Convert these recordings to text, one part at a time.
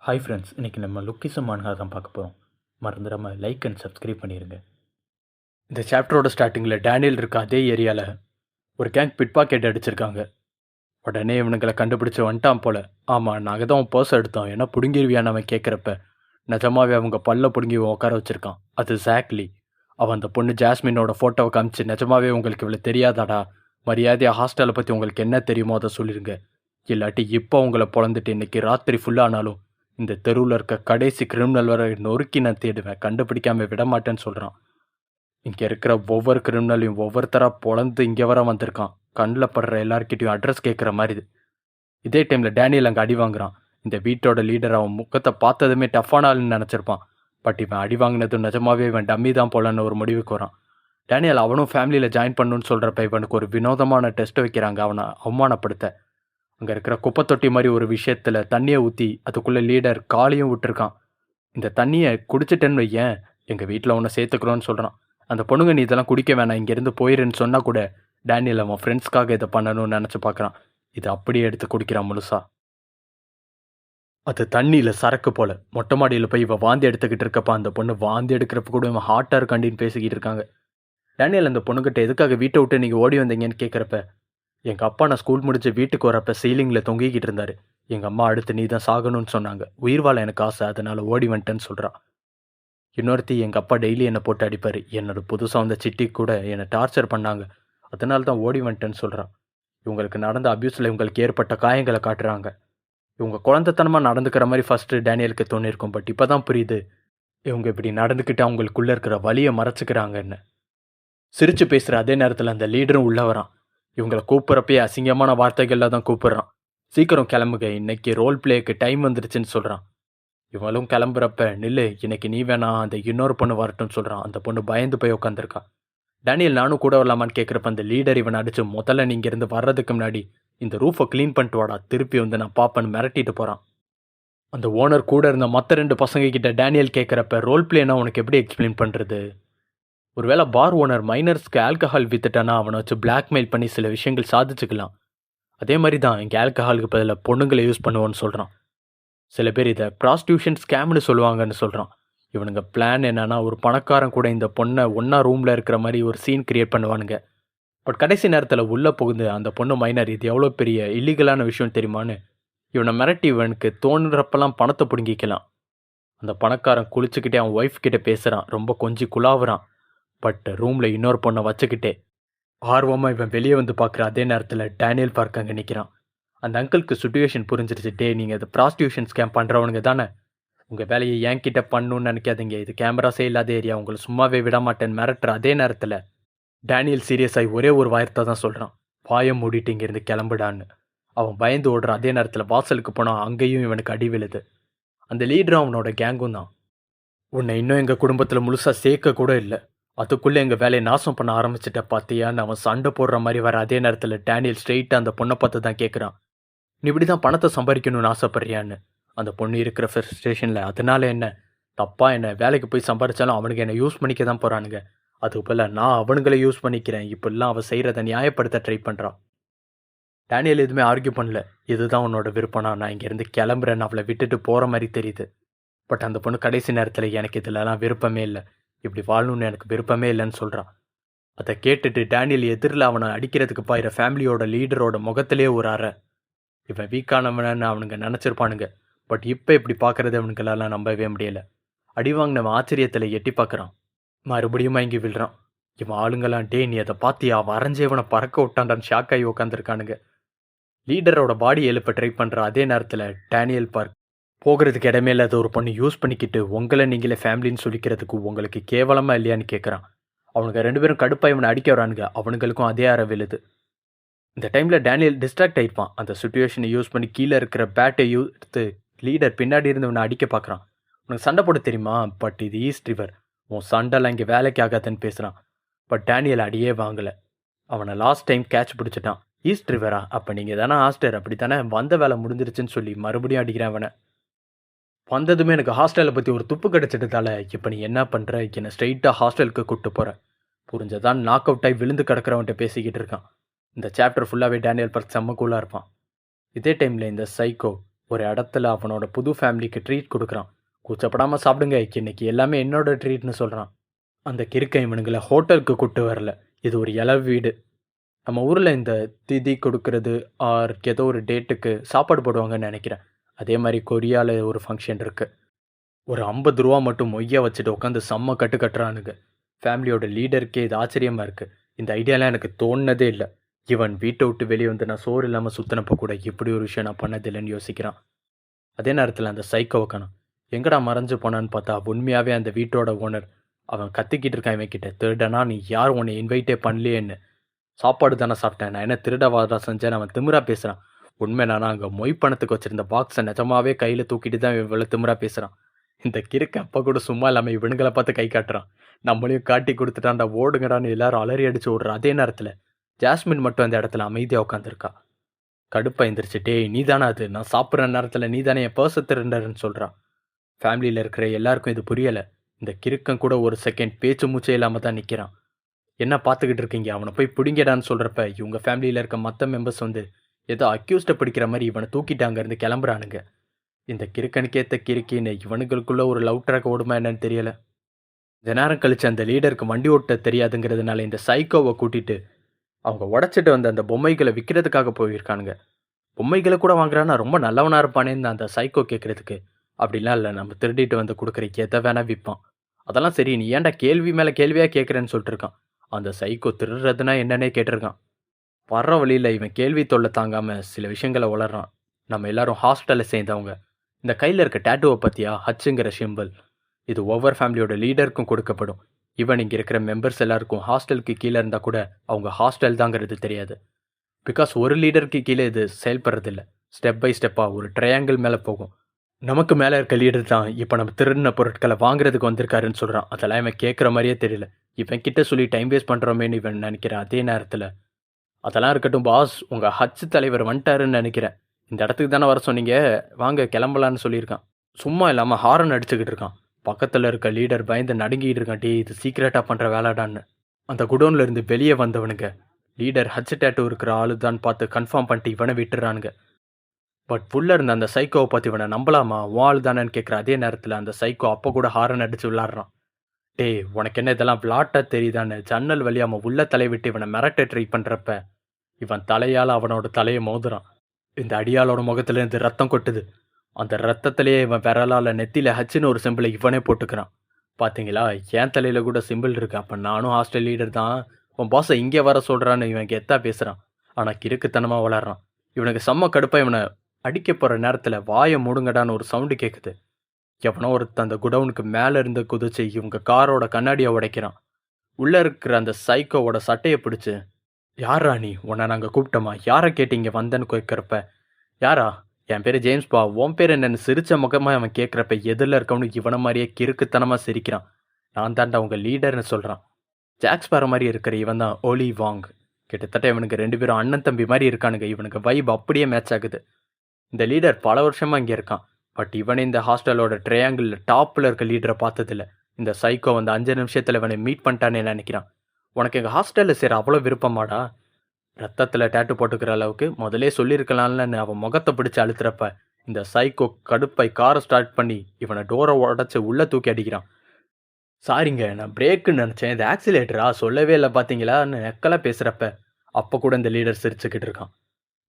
Hi friends, இன்றைக்கி நம்ம லுக்கிசம் மான்கா தான் பார்க்க போகிறோம். மறந்துடாமல் லைக் அண்ட் சப்ஸ்கிரைப் பண்ணிடுங்க. இந்த சாப்டரோட ஸ்டார்டிங்கில் டேனியல் இருக்க அதே ஏரியாவில் ஒரு கேங் பிட் பாக்கெட் அடிச்சிருக்காங்க. உடனே இவனுங்களை கண்டுபிடிச்சி வந்துட்டான் போல். ஆமாம், நாங்கள் தான் அவன் பர்ஸ் எடுத்தோம், ஏன்னா பிடுங்கிருவியான்னு அவன் கேட்குறப்ப நிஜமாவே அவங்க பல்ல பிடுங்கி உட்கார வச்சுருக்கான். அது ஜாக்லி. அவன் அந்த பொண்ணு ஜாஸ்மினோட ஃபோட்டோவை காமிச்சு, நிஜமாவே உங்களுக்கு இவ்வளோ தெரியாதாடா, மரியாதையாக ஹாஸ்டலை பற்றி உங்களுக்கு என்ன தெரியுமோ அதை சொல்லிடுங்க, இல்லாட்டி இப்போ உங்களை பொழந்துட்டு இன்றைக்கி ராத்திரி ஃபுல்லானாலும் இந்த தெருவில் இருக்க கடைசி கிரிமினல் வர நொறுக்கி நான் தேடுவேன், கண்டுபிடிக்காமல் விடமாட்டேன்னு சொல்கிறான். இங்கே இருக்கிற ஒவ்வொரு கிரிமினலையும் ஒவ்வொருத்தராக பொழந்து இங்கே வர வந்திருக்கான். கண்ணில் படுற எல்லாருக்கிட்டையும் அட்ரஸ் கேட்குற மாதிரி. இதே டைமில் டேனியல் அங்கே அடி வாங்குறான். இந்த வீட்டோட லீடர் அவன் முகத்தை பார்த்ததுமே டஃப்பான ஆளுன்னு நினச்சிருப்பான். பட் இவன் அடி வாங்கினதும் நிஜமாவே இவன் டம்மி தான் போலன்னு ஒரு முடிவுக்கு வரான். டேனியல் அவனும் ஃபேமிலியில் ஜாயின் பண்ணணுன்னு சொல்கிறப்ப இவனுக்கு ஒரு வினோதமான டெஸ்ட் வைக்கிறாங்க அவனை அவமானப்படுத்த. அங்கே இருக்கிற குப்பை தொட்டி மாதிரி ஒரு விஷயத்தில் தண்ணியை ஊற்றி அதுக்குள்ளே லீடர் காலையும் விட்டுருக்கான். இந்த தண்ணியை குடிச்சிட்டேன்னு வையேன், எங்கள் வீட்டில் ஒன்று சேர்த்துக்கிறோன்னு சொல்கிறான். அந்த பொண்ணுங்க நீ இதெல்லாம் குடிக்க வேணாம், இங்கேருந்து போயிருன்னு சொன்னால் கூட டேனியல் அவன் ஃப்ரெண்ட்ஸ்க்காக இதை பண்ணணும்னு நினச்சி பார்க்குறான். இதை அப்படியே எடுத்து குடிக்கிறான் முழுசா. அது தண்ணியில் சரக்கு போல். மொட்டை மாடியில் போய் இவன் வாந்தி எடுத்துக்கிட்டு இருக்கப்ப அந்த பொண்ணு வாந்தி எடுக்கிறப்ப கூட இவன் ஹாட்டாக இருக்காண்டின்னு பேசிக்கிட்டு இருக்காங்க. டேனியல் அந்த பொண்ணுக்கிட்ட எதுக்காக வீட்டை விட்டு நீங்கள் ஓடி வந்தீங்கன்னு கேட்குறப்ப, எங்கள் அப்பா நான் ஸ்கூல் முடிச்சு வீட்டுக்கு வரப்போ சீலிங்கில் தொங்கிக்கிட்டு இருந்தார், எங்கள் அம்மா அடுத்து நீ தான் சாகணும்னு சொன்னாங்க, உயிர் வாழ எனக்கு ஆசை, அதனால் ஓடி வந்துட்டேன்னு சொல்கிறான். இன்னொருத்தி, எங்கள் அப்பா டெய்லி என்னை போட்டு அடிப்பார், என்னோட புதுசாக வந்த சிட்டி கூட என்னை டார்ச்சர் பண்ணாங்க, அதனால தான் ஓடி வந்துட்டேன்னு சொல்கிறான். இவங்களுக்கு நடந்த அப்யூஸில் இவங்களுக்கு ஏற்பட்ட காயங்களை காட்டுறாங்க. இவங்க குழந்தைத்தனமாக நடந்துக்கிற மாதிரி ஃபஸ்ட்டு டேனியலுக்கு தோணியிருக்கும். பட் இப்போ தான் புரியுது இவங்க இப்படி நடந்துக்கிட்டு அவங்களுக்குள்ளே இருக்கிற வலியை மறைச்சிக்கிறாங்கன்னு. சிரித்து பேசுகிற அதே நேரத்தில் அந்த லீடரும் உள்ளே வரான். இவங்களை கூப்பிட்றப்பயே அசிங்கமான வார்த்தைகளில் தான் கூப்பிட்றான். சீக்கிரம் கிளம்புங்க, இன்னைக்கு ரோல் பிளேக்கு டைம் வந்துருச்சுன்னு சொல்கிறான். இவங்களும் கிளம்புறப்ப, நில்லு, இன்னைக்கு நீ வேணாம், அந்த இன்னொரு பொண்ணு வரட்டும்னு சொல்கிறான். அந்த பொண்ணு பயந்து போய் உட்காந்துருக்கான். டேனியல் நானும் கூட வரலாமான்னு கேட்குறப்ப அந்த லீடர் இவனை அடிச்சு, முதல்ல நீங்கள் இருந்து வர்றதுக்கு முன்னாடி இந்த ரூஃபை க்ளீன் பண்ணிட்டு வாடா, திருப்பி வந்து நான் பாப்பேன்னு மிரட்டிட்டு போகிறான். அந்த ஓனர் கூட இருந்த மற்ற 2 பசங்க கிட்ட டேனியல் கேட்குறப்ப, ரோல் பிளேனா உனக்கு எப்படி எக்ஸ்பிளைன் பண்ணுறது, ஒருவேளை பார் ஓனர் மைனர்ஸ்க்கு ஆல்கஹால் வித்துட்டானா அவனை வச்சு பிளாக்மெயில் பண்ணி சில விஷயங்கள் சாதிச்சுக்கலாம், அதே மாதிரி தான் இங்கே ஆல்கஹாலுக்கு பதிலாக பொண்ணுங்களை யூஸ் பண்ணுவோன்னு சொல்கிறான். சில பேர் இதை ப்ராஸ்டியூஷன் ஸ்கேம்னு சொல்லுவாங்கன்னு சொல்கிறான். இவனுங்க பிளான் என்னன்னா, ஒரு பணக்காரன் கூட இந்த பொண்ணை ஒன்றா ரூமில் இருக்கிற மாதிரி ஒரு சீன் கிரியேட் பண்ணுவானுங்க. பட் கடைசி நேரத்தில் உள்ளே புகுந்து அந்த பொண்ணு மைனர், இது எவ்வளோ பெரிய இல்லீகலான விஷயம் தெரியுமான்னு இவனை மிரட்டி இவனுக்கு தோணுறப்பெல்லாம் பணத்தை பிடுங்கிக்கலாம். அந்த பணக்காரன் குளிச்சுக்கிட்டே அவன் ஒய்ஃப் கிட்டே பேசுகிறான், ரொம்ப கொஞ்சம் குழாவுறான். பட் ரூமில் இன்னொரு பொண்ணை வச்சுக்கிட்டே ஆர்வமாக இவன் வெளியே வந்து பார்க்குற அதே நேரத்தில் டேனியல் பார்க்க அங்கே நிற்கிறான். அந்த அங்கிளுக்கு சுச்சுவேஷன் புரிஞ்சிருச்சு. டே, நீங்கள் இது ப்ராஸ்டியூஷன் ஸ்கேம் பண்ணுறவனுங்க தானே, உங்கள் வேலையை என்கிட்ட பண்ணணும்னு நினைக்காதீங்க, இது கேமராஸே இல்லாத ஏரியா, உங்களை சும்மாவே விட மாட்டேன்னு மிரட்டுற அதே நேரத்தில் டேனியல் சீரியஸாகி ஒரே ஒரு வார்த்தை தான் சொல்கிறான், வாயை மூடிட்டு இங்கேருந்து கிளம்புடான்னு. அவன் பயந்து ஓடுற அதே நேரத்தில் வாசலுக்கு போனால் அங்கேயும் இவனுக்கு அடி விழுது. அந்த லீடரும் அவனோட கேங்கும் தான். உன்னை இன்னும் எங்கள் குடும்பத்தில் முழுசாக சேர்க்க கூட இல்லை, அதுக்குள்ளே எங்கள் வேலையை நாசம் பண்ண ஆரம்பிச்சிட்ட பார்த்தியான்னு அவன் சண்டை போடுற மாதிரி வர அதே நேரத்தில் டேனியல் ஸ்ட்ரெயிட்டாக அந்த பொண்ணை பார்த்து தான் கேட்குறான், நீ இப்படி தான் பணத்தை சம்பாதிக்கணும்னு ஆசைப்பட்றியான்னு. அந்த பொண்ணு இருக்கிற ஃப்ரஸ்ட்ரேஷனில், அதனால என்ன தப்பா, என்ன வேலைக்கு போய் சம்பாதிச்சாலும் அவனுக்கு என்னை யூஸ் பண்ணிக்க தான் போகிறானுங்க, அதுக்கு போல் நான் அவனுங்களை யூஸ் பண்ணிக்கிறேன், இப்படிலாம் அவள் செய்கிறத நியாயப்படுத்த ட்ரை பண்ணுறான். டேனியல் எதுவுமே ஆர்கியூ பண்ணல. இதுதான் உன்னோட விருப்பம்னா நான் இங்கேருந்து கிளம்புறேன்னு அவளை விட்டுட்டு போகிற மாதிரி தெரியுது. பட் அந்த பொண்ணு கடைசி நேரத்தில் எனக்கு இதிலலாம் விருப்பமே இல்லை, இப்படி வாழணும்னு எனக்கு விருப்பமே இல்லைன்னு சொல்கிறான். அதை கேட்டுட்டு டேனியல் எதிரில் அவனை அடிக்கிறதுக்கு பாயிற ஃபேமிலியோட லீடரோட முகத்திலே ஒரு அறை. இவன் வீக்கானவனன்னு அவனுங்க நினச்சிருப்பானுங்க. பட் இப்போ இப்படி பார்க்குறது அவனுங்களெல்லாம் நம்பவே முடியலை. அடி வாங்கினவன் ஆச்சரியத்தில் எட்டி பார்க்குறான். மறுபடியும் இங்கே விழுறான். இவன் ஆளுங்களாம், டே நீ அதை பார்த்தியா, வரைஞ்சி இவனை பறக்க விட்டான்டான்னு ஷாக் ஆகி உட்காந்துருக்கானுங்க. லீடரோட பாடி எழுப்ப ட்ரை பண்ணுற அதே நேரத்தில் டேனியல் பார்க் போகிறதுக்கு இடமே இல்லாத ஒரு பொண்ணு யூஸ் பண்ணிக்கிட்டு உங்களை நீங்களே ஃபேமிலின்னு சொல்லிக்கிறதுக்கு உங்களுக்கு கேவலமாக இல்லையான்னு கேட்குறான். அவனுங்க 2 பேரும் கடுப்பாக இவனை அடிக்க வரானுங்க. அவனுங்களுக்கும் அதே அறை விழுது. இந்த டைமில் டேனியல் டிஸ்ட்ராக்ட் ஆகிருப்பான். அந்த சுச்சுவேஷனை யூஸ் பண்ணி கீழே இருக்கிற பேட்டை எடுத்து லீடர் பின்னாடி இருந்து இவனை அடிக்க பார்க்குறான். உனக்கு சண்டை போட தெரியுமா, பட் இது ஈஸ்ட் ரிவர், உன் சண்டைலாம் இங்கே வேலைக்கு ஆகாதுன்னு பேசுகிறான். பட் டேனியல் அடியே வாங்கலை. அவனை லாஸ்ட் டைம் கேட்ச் பிடிச்சிட்டான். ஈஸ்ட் ரிவரா, அப்போ நீங்கள் தானே ஹாஸ்டல், அப்படி தானே, வந்த வேலை முடிஞ்சிருச்சுன்னு சொல்லி மறுபடியும் அடிக்கிறேன் அவனை. வந்ததுமே எனக்கு ஹாஸ்டலை பற்றி ஒரு துப்பு கிடச்சிட்டதால இப்போ நீ என்ன பண்ணுற, என்னை ஸ்ட்ரெயிட்டாக ஹாஸ்டலுக்கு கூப்பிட்டு போகிற, புரிஞ்சதான் நாக் அவுட் ஆகி விழுந்து கிடக்கிறவன்ட்ட பேசிக்கிட்டு இருக்கான். இந்த சாப்டர் ஃபுல்லாகவே டேனியல் பார்க் செம்ம கூலாக இருப்பான். இதே டைமில் இந்த சைக்கோ ஒரு இடத்துல அவனோட புது ஃபேமிலிக்கு ட்ரீட் கொடுக்குறான். கூச்சப்படாமல் சாப்பிடுங்க, இன்னைக்கு எல்லாமே என்னோட ட்ரீட்னு சொல்கிறான். அந்த கிறுக்கன் இவனுங்களை ஹோட்டலுக்கு கூட்டு வரல, இது ஒரு இளவு வீடு. நம்ம ஊரில் இந்த திதி கொடுக்கறது ஆர் ஏதோ ஒரு டேட்டுக்கு சாப்பாடு போடுவாங்கன்னு நினைக்கிறேன். அதே மாதிரி கொரியாவில் ஒரு ஃபங்க்ஷன் இருக்குது. ஒரு 50 ரூபா மட்டும் மொய்யா வச்சுட்டு உட்காந்து செம்ம கட்டு கட்டுறானுங்க. ஃபேமிலியோட லீடருக்கே இது ஆச்சரியமாக இருக்குது. இந்த ஐடியாலாம் எனக்கு தோணுனதே இல்லை. இவன் வீட்டை விட்டு வெளியே வந்து நான் சோறு இல்லாமல் சுற்றினப்போ கூட இப்படி ஒரு விஷயம் நான் பண்ணதில்லைன்னு யோசிக்கிறான். அதே நேரத்தில் அந்த சைக்கோவை காணோம். எங்கடா மறைஞ்சு போனான்னு பார்த்தா உண்மையாகவே அந்த வீட்டோட ஓனர். அவன் கத்திக்கிட்டு இருக்கான் இவன் கிட்ட, திருடனா நீ யார் உன்னை இன்வைட்டே பண்ணலையேன்னு. சாப்பாடு தானே சாப்பிட்டேன், நான் என்ன திருடவாதா செஞ்சேன் அவன் திமிரா பேசுகிறான். உண்மை நானா அங்கே மொய் பணத்துக்கு வச்சுருந்த பாக்ஸை நிஜமாவே கையில் தூக்கிட்டு தான் இவ்வளோ திமிரா பேசுகிறான். இந்த கிறுக்க அப்போ கூட சும்மா இல்லாமல் இவனுங்களை பார்த்து கை காட்டுறான். நம்மளையும் காட்டி கொடுத்துட்டான்டா, ஓடுங்கடான்னு எல்லாரும் அலறி அடிச்சு ஓடுற அதே நேரத்தில் ஜாஸ்மின் மட்டும் அந்த இடத்துல அமைதியாக உட்காந்துருக்கா. கடுப்பா எந்திரிச்சு, டேய் நீ தானே அது, நான் சாப்பிட்ற நேரத்தில் நீ தானே என் பர்ஸை திருண்டன்னு சொல்கிறான். ஃபேமிலியில் இருக்கிற எல்லாருக்கும் இது புரியலை. இந்த கிறுக்கன் கூட ஒரு செகண்ட் பேச்சு மூச்சே இல்லாமல் தான் நிற்கிறான். என்ன பார்த்துக்கிட்டு இருக்கீங்க, அவனை போய் பிடிங்கடான்னு சொல்கிறப்ப இவங்க ஃபேமிலியில் இருக்க மற்ற மெம்பர்ஸ் வந்து ஏதோ அக்யூஸ்டை பிடிக்கிற மாதிரி இவனை தூக்கிட்டு அங்கேருந்து கிளம்புறானுங்க. இந்த கிறுக்கனுக்கேற்ற கிறுக்கின்னு இவனுங்களுக்குள்ள ஒரு லவ் ட்ராக் ஓடுமா என்னன்னு தெரியல. இந்த நேரம் கழிச்சு அந்த லீடருக்கு வண்டி ஓட்ட தெரியாதுங்கிறதுனால இந்த சைக்கோவை கூட்டிட்டு அவங்க உடச்சிட்டு வந்த அந்த பொம்மைகளை விற்கிறதுக்காக போயிருக்கானுங்க. பொம்மைகளை கூட வாங்குறான்னா ரொம்ப நல்லவனா இருப்பானேன்னு அந்த சைக்கோ கேட்கறதுக்கு, அப்படிலாம் இல்லை, நம்ம திருடிட்டு வந்து கொடுக்குற எதை வேணா விற்பான். அதெல்லாம் சரி, நீ ஏன்டா கேள்வி மேலே கேள்வியாக கேட்குறேன்னு சொல்லிட்டு இருக்கான். அந்த சைக்கோ திருடுறதுனா என்னன்னே கேட்டிருக்கான். வர்ற வழியில் இவன் கேள்வி தொல்லை தாங்காமல் சில விஷயங்களை வளர்றான். நம்ம எல்லாரும் ஹாஸ்டலில் சேர்ந்தவங்க. இந்த கையில் இருக்க டேட்டுவை பற்றியா, ஹச்சுங்கிற சிம்பிள், இது ஒவ்வொரு ஃபேமிலியோட லீடருக்கும் கொடுக்கப்படும். ஈவன் இங்கே இருக்கிற மெம்பர்ஸ் எல்லாருக்கும் ஹாஸ்டலுக்கு கீழே இருந்தால் கூட அவங்க ஹாஸ்டல் தாங்கிறது தெரியாது. பிகாஸ் ஒரு லீடருக்கு கீழே இது செயல்படுறதில்ல. ஸ்டெப் பை ஸ்டெப்பாக ஒரு ட்ரையாங்கிள் மேலே போகும். நமக்கு மேலே இருக்க லீடர் தான் இப்போ நம்ம திருடின பொருட்களை வாங்குறதுக்கு வந்திருக்காருன்னு சொல்கிறான். அதெல்லாம் இவன் கேட்குற மாதிரியே தெரியல. இவன் கிட்ட சொல்லி டைம் வேஸ்ட் பண்ணுறோமேன்னு இவன் நினைக்கிறேன். அதே நேரத்தில் அதெல்லாம் இருக்கட்டும் பாஸ், உங்கள் ஹச்சு தலைவர் வந்துட்டாருன்னு நினைக்கிறேன். இந்த இடத்துக்கு தானே வர சொன்னீங்க, வாங்க கிளம்பலான்னு சொல்லியிருக்கான். சும்மா இல்லாமல் ஹாரன் அடிச்சுக்கிட்டு இருக்கான். பக்கத்தில் இருக்க லீடர் பயந்து நடுங்கிட்டு இருக்கான். டே இது சீக்கிரட்டாக பண்ணுற வேலைடான்னு. அந்த குடோனில் இருந்து வெளியே வந்தவனுங்க லீடர் ஹச்சு டேட்டு இருக்கிற ஆளு தான் பார்த்து கன்ஃபார்ம் பண்ணிட்டு இவனை விட்டுறானுங்க. பட் புள்ள இருந்த அந்த சைக்கோவை பார்த்து இவனை நம்பலாமா, வாழ் தானேன்னு கேட்குற அதே நேரத்தில் அந்த சைக்கோ அப்போ கூட ஹாரன் அடித்து விளாட்றான். டே உனக்கு என்ன இதெல்லாம் விளாட்டா தெரியுதான்னு ஜன்னல் வழியாக அவன் உள்ள தலையை விட்டு இவனை மிரட்ட ட்ரை பண்ணுறப்ப இவன் தலையால் அவனோட தலையை மோதுறான். இந்த அடியாளோட முகத்துலேருந்து ரத்தம் கொட்டுது. அந்த ரத்தத்திலேயே இவன் விரலால் நெத்தியில் ஹச்சுன்னு ஒரு சிம்பிளை இவனே போட்டுக்கிறான். பார்த்தீங்களா, என் தலையில் கூட சிம்பிள் இருக்கு. அப்போ நானும் ஹாஸ்டல் லீடர் தான், உன் பாஸை இங்கே வர சொல்கிறான்னு இவன் கெத்தா பேசுகிறான். ஆனால் கிறுக்குத்தனமாக வளர்றான். இவனுக்கு செம்ம கடுப்பாக இவனை அடிக்க போகிற நேரத்தில் வாயை மூடுங்கடான்னு ஒரு சவுண்டு கேட்குது. எவனோ ஒருத்த அந்த குடவுனுக்கு மேலே இருந்து குதிச்சு இவங்க காரோட கண்ணாடியை உடைக்கிறான். உள்ளே இருக்கிற அந்த சைக்கோவோட சட்டையை பிடிச்சி, யாரா நீ, உன்னை நாங்கள் கூப்பிட்டோமா, யாரை கேட்டு இங்கே வந்தேன்னு கேட்குறப்ப, யாரா, என் பேர் ஜேம்ஸ்பா, உன் பேர் என்னன்னு சிரிச்ச முகமாக அவன் கேட்குறப்ப எதிரில் இருக்கவனுக்கு இவனை மாதிரியே கிறுக்குத்தனமாக சிரிக்கிறான். நான் தாண்டா உங்கள் லீடர்னு சொல்கிறான். ஜாக்ஸ் பார மாதிரி இருக்கிற இவன் தான் ஓலி வாங். கிட்டத்தட்ட இவனுக்கு 2 பேரும் அண்ணன் தம்பி மாதிரி இருக்கானுங்க. இவனுக்கு வைப் அப்படியே மேட்ச் ஆகுது. இந்த லீடர் பல வருஷமாக இங்கே இருக்கான். பட் இவனே இந்த ஹாஸ்டலோட ட்ரையாங்கிள் டாப்பில் இருக்க லீடரை பார்த்ததில்ல. இந்த சைக்கோ வந்து 5 நிமிஷத்தில் இவனை மீட் பண்ணிட்டான்னு நினைக்கிறான். உனக்கு எங்கள் ஹாஸ்டலில் சேர அவ்வளோ விருப்பமாடா, ரத்தத்தில் டேட்டு போட்டுக்கிற அளவுக்கு முதலே சொல்லியிருக்கலாம்னு அவன் முகத்தை பிடிச்சி அழுத்துறப்ப இந்த சைக்கோ கடுப்பை காரை ஸ்டார்ட் பண்ணி இவனை டோரை உடச்சி உள்ளே தூக்கி அடிக்கிறான். சாரிங்க, நான் பிரேக்குன்னு நினச்சேன், இது ஆக்சிலேட்டரா, சொல்லவே இல்லை பார்த்தீங்களான்னு நெக்கலாக பேசுகிறப்ப அப்போ கூட இந்த லீடர் சிரிச்சுக்கிட்டு இருக்கான்.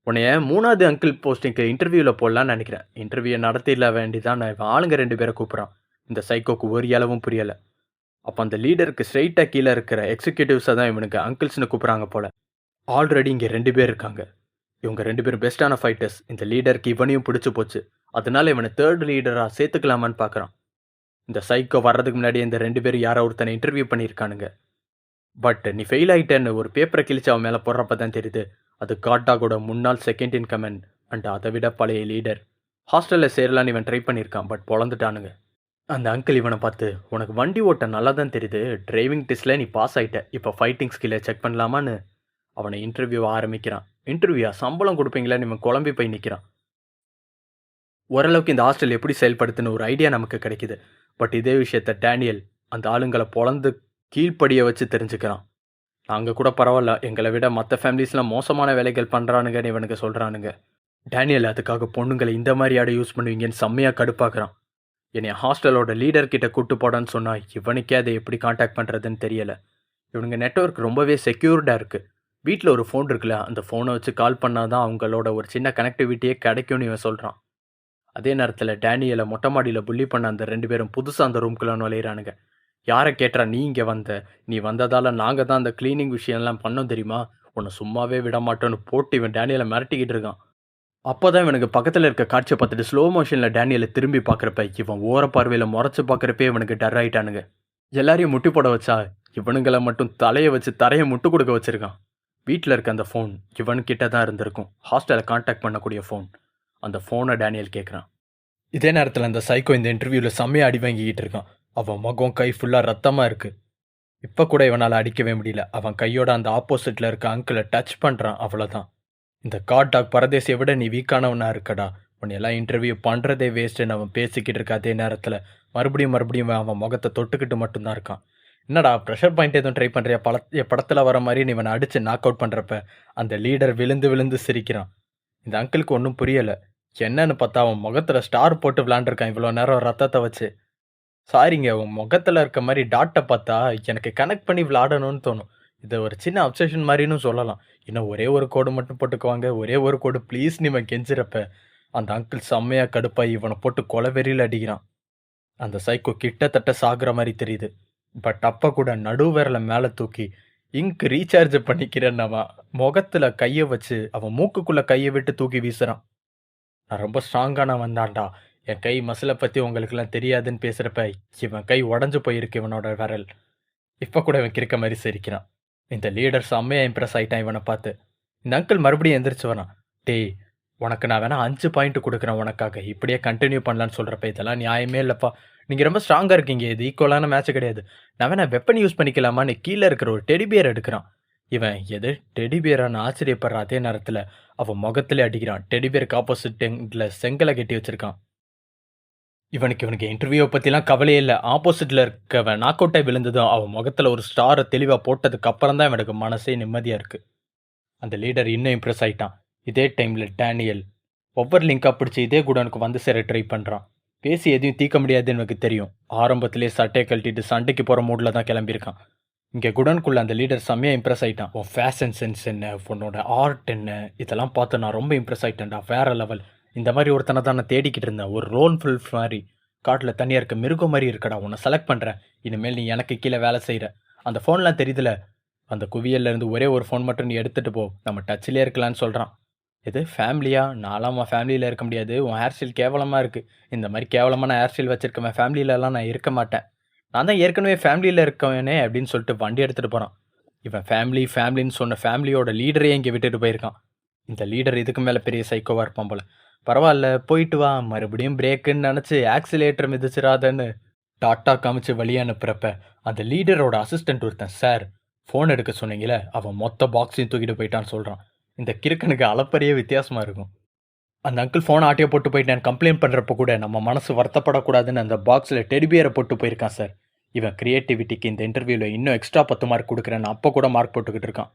உன்னைய 3வது அங்கிள் போஸ்டிங்க்கு இன்டர்வியூவில் போடலான்னு நினைக்கிறேன். இன்டர்வியூ நடத்திடல வேண்டிதான் இவன் ஆளுங்க 2 பேரை கூப்பிட்றான். இந்த சைக்கோக்கு ஒரு அளவும் புரியலை. அப்போ அந்த லீடருக்கு ஸ்ட்ரெயிட்டாக கீழே இருக்கிற எக்ஸிக்யூட்டிவ்ஸை தான் இவனுக்கு அங்கிள்ஸ்னு கூப்பிட்றாங்க போல. ஆல்ரெடி இங்கே 2 பேர் இருக்காங்க. இவங்க 2 பேரும் பெஸ்ட்டான ஃபைட்டர்ஸ். இந்த லீடருக்கு இவனையும் பிடிச்சி போச்சு. அதனால இவனை 3rd லீடராக சேர்த்துக்கலாமான்னு பார்க்குறான். இந்த சைக்கோ வர்றதுக்கு முன்னாடி இந்த 2 பேரும் யாரோ ஒருத்தனை இன்டர்வியூ பண்ணியிருக்கானுங்க. பட் நீ ஃபெயில் ஆகிட்டேன்னு ஒரு பேப்பரை கிழிச்சு அவன் மேலே போடுறப்ப தான் தெரியுது அது காட்டாகோட முன்னாள் செகண்ட் இன் கமெண்ட் அண்ட் அதை விட பழைய லீடர். ஹாஸ்டலில் சேரலான்னு இவன் ட்ரை பண்ணியிருக்கான். பட் பொழந்துட்டானுங்க. அந்த அங்கிள் இவனை பார்த்து, உனக்கு வண்டி ஓட்ட நல்லா தான் தெரியுது, டிரைவிங் டெஸ்ட்டில் நீ பாஸ் ஆகிட்ட, இப்போ ஃபைட்டிங் ஸ்கில்லை செக் பண்ணலாமான்னு அவனை இன்டர்வியூ ஆரம்பிக்கிறான். இன்டர்வியூயா, சம்பளம் கொடுப்பீங்களான்னு இவன் குழம்பி போய் நிற்கிறான். ஓரளவுக்கு இந்த ஹாஸ்டல் எப்படி செயல்படுத்துன்னு ஒரு ஐடியா நமக்கு கிடைக்குது. பட் இதே விஷயத்த டேனியல் அந்த ஆளுங்களை பொழந்து கீழ்ப்படியை வச்சு தெரிஞ்சுக்கிறான். நாங்கள் கூட பரவாயில்ல, எங்களை விட மற்ற ஃபேமிலிஸ்லாம் மோசமான வேலைகள் பண்ணுறானுங்கன்னு இவனுக்கு சொல்கிறானுங்க. டேனியல் அதுக்காக பொண்ணுங்களை இந்த மாதிரி ஆட யூஸ் பண்ணுவீங்கன்னு செம்மையாக கடுப்பாக்குறான். என்னை ஹாஸ்டலோட லீடர் கிட்ட கூட்டு போடான்னு சொன்னா இவனுக்கே அதை எப்படி காண்டாக்ட் பண்ணுறதுன்னு தெரியல. இவனுங்க நெட்வொர்க் ரொம்பவே செக்யூர்டாக இருக்குது. வீட்டில் ஒரு ஃபோன் இருக்குல்ல, அந்த ஃபோனை வச்சு கால் பண்ணால் தான் அவங்களோட ஒரு சின்ன கனெக்டிவிட்டியே கிடைக்கும்னு இவன் சொல்கிறான். அதே நேரத்தில் டேனியலை மொட்டை மாடியில் புள்ளி பண்ண அந்த 2 பேரும் புதுசாக அந்த ரூம்குள்ளே நுழையிறானுங்க. யாரை கேட்டா நீ இங்கே வந்த, நீ வந்ததால் நாங்கள் தான் அந்த க்ளீனிங் விஷயம்லாம் பண்ணோம் தெரியுமா, உன்னை சும்மாவே விட மாட்டோன்னு போட்டு இவன் டேனியலை மிரட்டிக்கிட்டு இருக்கான். அப்போ தான் இவனுக்கு பக்கத்தில் இருக்க காட்சியை பார்த்துட்டு ஸ்லோ மோஷனில் டேனியலை திரும்பி பார்க்குறப்ப இவன் ஓர பார்வையில் முறைச்சி பார்க்குறப்பே இவனுக்கு டர் ஆகிட்டானுங்க. எல்லாரையும் முட்டி போட வச்சா இவனுங்களை மட்டும் தலையை வச்சு தரையை முட்டு கொடுக்க வச்சுருக்கான். வீட்டில் இருக்க அந்த ஃபோன் இவன்கிட்ட தான் இருந்திருக்கும், ஹாஸ்டலை காண்டாக்ட் பண்ணக்கூடிய ஃபோன். அந்த ஃபோனை டேனியல் கேட்குறான். இதே நேரத்தில் அந்த சைக்கோ இந்த இன்டர்வியூவில் செம்மையாக அடி வாங்கிக்கிட்டு இருக்கான். அவன் முகம் கை ஃபுல்லாக ரத்தமாக இருக்குது. இப்போ கூட இவனால் அடிக்கவே முடியல. அவன் கையோட அந்த ஆப்போசிட்டில் இருக்க அங்கிளை டச் பண்ணுறான், அவ்வளோதான். இந்த காட் டாக் பரதேசியை விட நீ வீக்கானவனா இருக்கடா, உன்னையெல்லாம் இன்டர்வியூ பண்ணுறதே வேஸ்ட்டுன்னு அவன் பேசிக்கிட்டு இருக்க அதே நேரத்தில் மறுபடியும் அவன் முகத்தை தொட்டுக்கிட்டு மட்டும்தான் இருக்கான். என்னடா ப்ரெஷர் பாயிண்ட் எதுவும் ட்ரை பண்ணுறியா, படத்தில் வர மாதிரி நீ இவனை அடித்து நாக் அவுட் பண்ணுறப்ப அந்த லீடர் விழுந்து சிரிக்கிறான். இந்த அங்கிளுக்கு ஒன்றும் புரியலை. என்னன்னு பார்த்தா அவன் முகத்தில் ஸ்டார் போட்டு விளாண்டுருக்கான் இவ்வளோ நேரம் ரத்தத்தை வச்சு. சாரிங்க, உன் முகத்தில் இருக்க மாதிரி டாட்டை பார்த்தா எனக்கு கனெக்ட் பண்ணி விளாடணும்னு தோணும். இதை ஒரு சின்ன அப்சஷன் மாதிரின்னு சொல்லலாம். இன்னும் ஒரே ஒரு கோடு மட்டும் போட்டுக்குவாங்க, ஒரே ஒரு கோடு ப்ளீஸ் நீ கெஞ்சிறப்ப அந்த அங்கிள் செம்மையாக கடுப்பாகி இவனை போட்டு கொலவெறியில் அடிக்கிறான். அந்த சைக்கோ கிட்டத்தட்ட சாகுற மாதிரி தெரியுது. பட் அப்போ கூட நடுவேரில் மேலே தூக்கி இங்க் ரீசார்ஜ் பண்ணிக்கிறேன்னு அவன் முகத்தில் கையை வச்சு அவன் மூக்குக்குள்ளே கையை விட்டு தூக்கி வீசுகிறான். நான் ரொம்ப ஸ்ட்ராங்கான வந்தான்டா, என் கை மசிலை பற்றி உங்களுக்குலாம் தெரியாதுன்னு பேசுகிறப்ப இவன் கை உடஞ்சி போயிருக்கு இவனோட விரல். இப்போ கூட இவன் கிறுக்க மாதிரி சிரிக்கிறான். இந்த லீடர் செம்மையாக இம்ப்ரெஸ் ஆகிட்டான் இவனை பார்த்து. இந்த அங்கிள் மறுபடியும் எந்திரிச்சு வரான். டேய், உனக்கு நான் வேணா 5 பாயிண்ட் கொடுக்குறேன் உனக்காக, இப்படியே கண்டினியூ பண்ணலான்னு சொல்கிறப்ப இதெல்லாம் நியாயமே இல்லைப்பா, நீங்கள் ரொம்ப ஸ்ட்ராங்காக இருக்கீங்க, இது ஈக்குவலான மேட்ச் கிடையாது, நான் வேணா வெப்பன் யூஸ் பண்ணிக்கலாமான்னு கீழே இருக்கிற ஒரு டெடிபியர் எடுக்கிறான். இவன் எது டெடிபியரான ஆச்சரியப்படுற அதே நேரத்தில் அவன் முகத்திலே அடிக்கிறான். டெடிபியருக்கு ஆப்போசிட் எண்டில் செங்கலை கட்டி வச்சிருக்கான். இவனுக்கு இன்டர்வியூவை பற்றிலாம் கவலையே இல்லை. ஆப்போசிட்டில் இருக்கவன் நாக் அவுட்டாக விழுந்ததும் அவன் முகத்தில் ஒரு ஸ்டாரை தெளிவாக போட்டதுக்கு அப்புறம் தான் இவனுக்கு மனசே நிம்மதியாக இருக்குது. அந்த லீடர் இன்னும் இம்ப்ரெஸ் ஆகிட்டான். இதே டைமில் டேனியல் ஒவ்வொரு லிங்காக பிடிச்சி இதே குடனுக்கு வந்து சேர ட்ரை பண்ணுறான். பேசி எதையும் தீர்க்க முடியாதுன்னு எனக்கு தெரியும். ஆரம்பத்திலே சட்டையை கழட்டிட்டு சண்டைக்கு போகிற மூடில் தான் கிளம்பியிருக்கான். இங்கே குடனுக்குள்ளே அந்த லீடர் செம்மையாக இம்ப்ரெஸ் ஆகிட்டான். உன் ஃபேஷன் சென்ஸ் என்ன, உன்னோட ஆர்ட் என்ன, இதெல்லாம் பார்த்து நான் ரொம்ப இம்ப்ரெஸ் ஆகிட்டேன்டா, வேறு லெவல். இந்த மாதிரி ஒருத்தனை தான் நான் தேடிக்கிட்டு இருந்தேன். ஒரு ரோல் ஃபுல் மாதிரி காட்டில் தனியாக இருக்க மிருகம் மாதிரி இருக்கடா, உன்னை செலக்ட் பண்ணுறேன். இனிமேல் நீ எனக்கு கீழே வேலை செய்கிற. அந்த ஃபோன்லாம் தெரியுதுல, அந்த குவியல்லேருந்து ஒரே ஒரு ஃபோன் மட்டும் நீ எடுத்துகிட்டு போ, நம்ம டச்சிலே இருக்கலான்னு சொல்கிறான். இது ஃபேமிலியா? நான்லாம் உன் ஃபேமிலியில் இருக்க முடியாது, உன் ஹேர் ஸ்டைல் கேவலமாக இருக்குது. இந்த மாதிரி கேவலமான ஹேர் ஸ்டைல் வச்சுருக்கேன் ஃபேமிலியிலலாம் நான் இருக்க மாட்டேன். நான் தான் ஏற்கனவே ஃபேமிலியில் இருக்கவேனே அப்படின்னு சொல்லிட்டு வண்டி எடுத்துகிட்டு போகிறான். இவன் ஃபேமிலின்னு சொன்ன ஃபேமிலியோட லீடரையே இங்கே விட்டுட்டு போயிருக்கான். இந்த லீடர் இதுக்கு மேலே பெரிய சைக்கோவாக இருப்பான் போல். பரவாயில்ல, போயிட்டு வா, மறுபடியும் பிரேக்குன்னு நினச்சி ஆக்சிலேட்டர் மிதிச்சிடாதன்னு டாட்டா காமிச்சு வழி அனுப்புகிறப்ப அந்த லீடரோட அசிஸ்டன்ட் ஒருத்தன், சார் ஃபோன் எடுக்க சொன்னீங்களே, அவன் மொத்த பாக்ஸையும் தூக்கிட்டு போயிட்டான்னு சொல்கிறான். இந்த கிறுக்கனுக்கு அளப்பரிய வித்தியாசமாக இருக்கும். அந்த அங்கிள் ஃபோனை ஆட்டியை போட்டு போயிட்டான் கம்ப்ளைண்ட் பண்ணுறப்ப கூட நம்ம மனசு வருத்தப்படக்கூடாதுன்னு அந்த பாக்ஸில் டெடிபியரை போட்டு போயிருக்கான் சார். இவன் க்ரியேட்டிவிட்டிக்கு இந்த இன்டர்வியூவில் இன்னும் எக்ஸ்ட்ரா 10 மார்க் கொடுக்குறேன்னு அப்போ கூட மார்க் போட்டுக்கிட்டு இருக்கான்.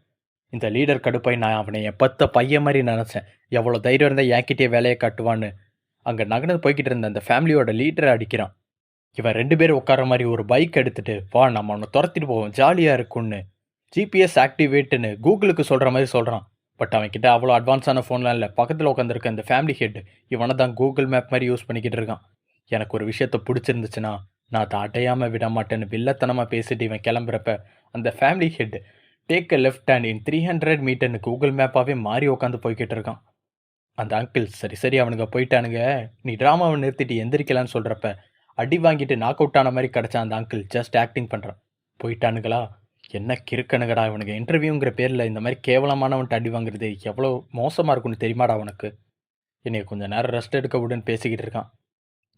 இந்த லீடர் கடுப்பாய் நான் அவனை என் 10 பையன் மாதிரி நினச்சேன், எவ்வளோ தைரியம் இருந்தால் என்கிட்டயே வேலையை காட்டுவான்னு அங்கே நகர்ந்து போய்கிட்டு இருந்த அந்த ஃபேமிலியோட லீடரை அடிக்கிறான். இவன் 2 பேர் உட்கார மாதிரி ஒரு பைக் எடுத்துகிட்டு வா நம்ம அவனை துரத்திட்டு போவோம், ஜாலியாக இருக்குன்னு ஜிபிஎஸ் ஆக்டிவேட்டுன்னு கூகுளுக்கு சொல்கிற மாதிரி சொல்கிறான். பட் அவன்கிட்ட அவ்வளோ அட்வான்ஸான ஃபோன்லாம் இல்லை. பக்கத்தில் உட்காந்துருக்க இந்த ஃபேமிலி ஹெட் இவனை தான் கூகுள் மேப் மாதிரி யூஸ் பண்ணிக்கிட்டு இருக்கான். எனக்கு ஒரு விஷயத்தை பிடிச்சிருந்துச்சுன்னா நான் அதை அடையாமல் விட மாட்டேன்னு வில்லத்தனமாக பேசிட்டு இவன் கிளம்புறப்ப அந்த family head take a left hand in 300 மீட்டர்னு கூகுள் மேப்பாகவே மாறி உட்காந்து போய்கிட்டு இருக்கான். அந்த அங்கிள் சரி அவனுங்க போயிட்டானுங்க, நீ ட்ராமாவை நிறுத்திட்டு எந்திரிக்கலான்னு சொல்கிறப்ப அடி வாங்கிட்டு நாக் அவுட் ஆன மாதிரி கிடச்சா அந்த அங்கிள் ஜஸ்ட் ஆக்டிங் பண்ணுறான். போயிட்டானுங்களா, என்ன கிறுக்கணுங்கடா இவனுக்கு. இன்டர்வியூங்கிற பேரில் இந்த மாதிரி கேவலமானவன்ட்டு அடி வாங்குறது எவ்வளோ மோசமாக இருக்குன்னு தெரியுமாடா அவனுக்கு. என்னைய கொஞ்சம் நேரம் ரெஸ்ட் எடுக்க விடுன்னு பேசிக்கிட்டு இருக்கான்.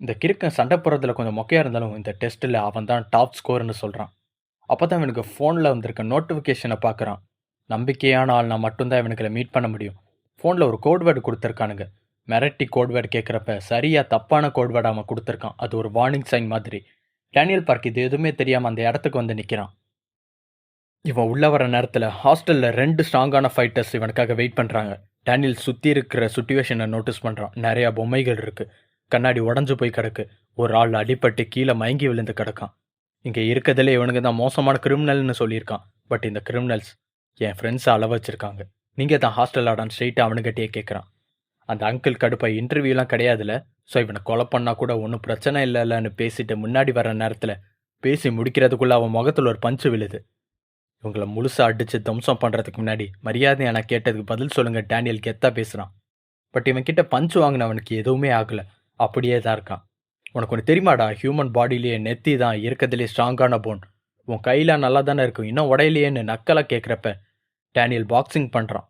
இந்த கிறுக்கன் சண்டை போகிறதுல கொஞ்சம் மொக்கையாக இருந்தாலும் இந்த டெஸ்ட்டில் அவன் தான் டாப் ஸ்கோர்னு சொல்கிறான். அப்போ தான் இவனுக்கு ஃபோனில் வந்திருக்க நோட்டிஃபிகேஷனை பார்க்குறான். நம்பிக்கையான ஆள்னா மட்டும்தான் இவனுக்கு மீட் பண்ண முடியும். ஃபோனில் ஒரு கோட்வேர்டு கொடுத்துருக்கானுங்க. மிரட்டி கோட்வேர்டு கேட்குறப்ப சரியாக தப்பான கோட்வேர்டு அவன் கொடுத்துருக்கான். அது ஒரு வார்னிங் சைன் மாதிரி. டேனியல் பார்க் இது எதுவுமே தெரியாமல் அந்த இடத்துக்கு வந்து நிற்கிறான். இவன் உள்ளே வர நேரத்தில் ஹாஸ்டலில் 2 ஸ்ட்ராங்கான ஃபைட்டர்ஸ் இவனுக்காக வெயிட் பண்ணுறாங்க. டேனியல் சுற்றி இருக்கிற சுச்சுவேஷனை நோட்டீஸ் பண்ணுறான். நிறையா பொம்மைகள் இருக்குது. கண்ணாடி உடஞ்சு போய் கிடக்கு. ஒரு ஆள் அடிபட்டு கீழே மயங்கி விழுந்து கிடக்கான். இங்கே இருக்கிறதுல இவனுங்க தான் மோசமான கிரிமினல்னு சொல்லியிருக்கான். பட் இந்த கிரிமினல்ஸ் என் ஃப்ரெண்ட்ஸை அள வச்சிருக்காங்க. நீங்கள் தான் ஹாஸ்டல் ஆடான்னு ஸ்ட்ரெயிட்டாக அவனுக்கிட்டே கேட்குறான். அந்த அங்கிள் கடுப்பை இன்டர்வியூலாம் கிடையாதுல, ஸோ இவனை கொலை பண்ணால் கூட ஒன்றும் பிரச்சனை இல்லைன்னு பேசிட்டு முன்னாடி வர நேரத்தில் பேசி முடிக்கிறதுக்குள்ளே அவன் முகத்தில் ஒரு பஞ்சு விழுது. இவங்களை முழுசாக அடித்து தம்சம் பண்ணுறதுக்கு முன்னாடி மரியாதை நான் கேட்டதுக்கு பதில் சொல்லுங்கள் டேனியல் கெத்தாக பேசுகிறான். பட் இவன் கிட்ட பஞ்சு வாங்கினவனுக்கு எதுவுமே ஆகலை, அப்படியே தான் இருக்கான். உனக்கு ஒன்று தெரியுமாடா, ஹியூமன் பாடியிலேயே நெத்தி தான் இருக்கிறதுலே ஸ்ட்ராங்கான போன். உன் கையில் நல்லா தானே இருக்கும், இன்னும் உடையிலேயேன்னு நக்கலாக கேட்குறப்ப டேனியல் பாக்ஸிங் பண்ணுறான்.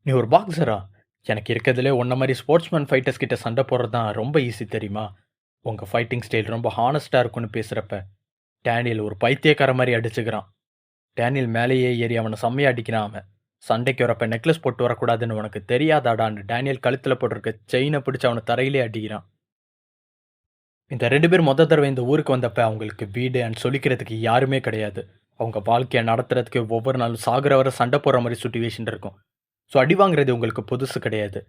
நீ ஒரு பாக்ஸரா? எனக்கு இருக்கிறதுலே உன்ன மாதிரி ஸ்போர்ட்ஸ்மேன் ஃபைட்டர்ஸ் கிட்ட சண்டை போடுறது தான் ரொம்ப ஈஸி தெரியுமா? உங்கள் ஃபைட்டிங் ஸ்டைல் ரொம்ப ஹானஸ்ட்டாக இருக்குன்னு பேசுகிறப்ப டேனியல் ஒரு பைத்தியக்கார மாதிரி அடிச்சுக்கிறான். டேனியல் மேலேயே ஏறி அவனை செம்மையாக அடிக்கிறான். அவன் சண்டைக்கு வரப்ப நெக்லஸ் போட்டு வரக்கூடாதுன்னு உனக்கு தெரியாதாடான்னு டேனியல் கழுத்தில் போட்டிருக்க செயினை பிடிச்சி அவனை தரையிலே அடிக்கிறான். இந்த 2 பேர் மொத்த தடவை இந்த ஊருக்கு வந்தப்ப அவங்களுக்கு வீடு அண்ட் சொல்லிக்கிறதுக்கு யாருமே கிடையாது. அவங்க வாழ்க்கையை நடத்துறதுக்கு ஒவ்வொரு நாளும் சாகிற வர சண்டை போடுற மாதிரி சுச்சுவேஷன் இருக்கும். ஸோ அடி வாங்குறது உங்களுக்கு புதுசு கிடையாது.